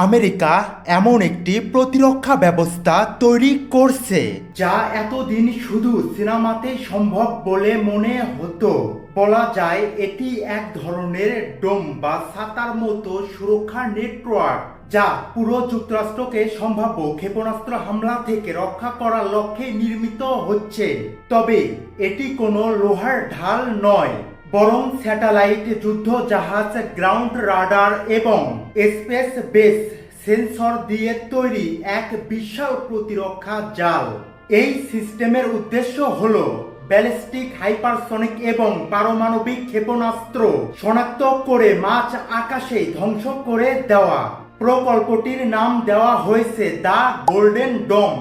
America এমন একটি প্রতিরক্ষা ব্যবস্থা তৈরি করছে যা এতদিন শুধু সিনেমাতেই সম্ভব বলে মনে হতো। বলা যায় এটি এক ধরনের ডোম বা ছাতার মতো সুরক্ষা নেটওয়ার্ক যা পুরো যুক্তরাষ্ট্রকে সম্ভাব্য ক্ষেপণাস্ত্র হামলা থেকে রক্ষা করার লক্ষ্যে নির্মিত হচ্ছে। তবে এটি কোনো লোহার ঢাল নয়, বরং স্যাটেলাইট, যুদ্ধ জাহাজ, গ্রাউন্ড রাডার এবং স্পেস বেস সেন্সর দিয়ে তৈরি এক বিশাল প্রতিরক্ষা জাল। এই সিস্টেমের উদ্দেশ্য হল ব্যালিস্টিক, হাইপারসনিক এবং পারমাণবিক ক্ষেপণাস্ত্র শনাক্ত করে মাঝ আকাশে ধ্বংস করে দেওয়া। প্রকল্পটির নাম দেওয়া হয়েছে দ্য গোল্ডেন ডোম।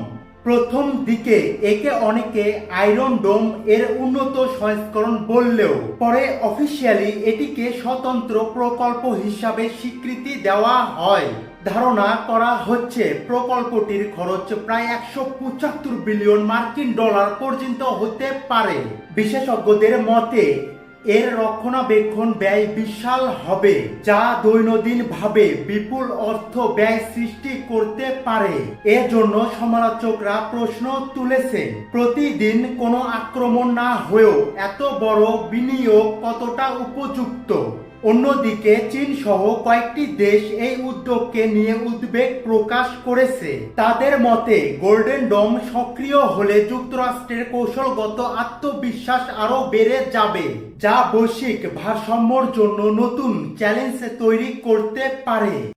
প্রথম দিকে একে অনেকে আয়রন ডোম এর উন্নত সংস্করণ বললেও পরে অফিসিয়ালি এটিকে স্বতন্ত্র প্রকল্প হিসাবে স্বীকৃতি দেওয়া হয়। ধারণা করা হচ্ছে প্রকল্পটির খরচ প্রায় 175 বিলিয়ন মার্কিন ডলার পর্যন্ত হতে পারে। বিশেষজ্ঞদের মতে এর রক্ষণাবেক্ষণ ব্যয় বিশাল হবে, যা দৈনন্দিনভাবে বিপুল অর্থ ব্যয় সৃষ্টি করতে পারে। এজন্য সমালোচকরা প্রশ্ন তুলেছে, প্রতিদিন কোনো আক্রমণ না হয়েও এত বড় বিনিয়োগ কতটা উপযুক্ত। অন্যদিকে চীন সহ কয়েকটি দেশ এই উদ্যোগকে নিয়ে উদ্বেগ প্রকাশ করেছে। তাদের মতে গোল্ডেন ডোম সক্রিয় হলে যুক্তরাষ্ট্রের কৌশলগত আত্মবিশ্বাস আরও বেড়ে যাবে, যা বৈশ্বিক ভারসাম্যের জন্য নতুন চ্যালেঞ্জ তৈরি করতে পারে।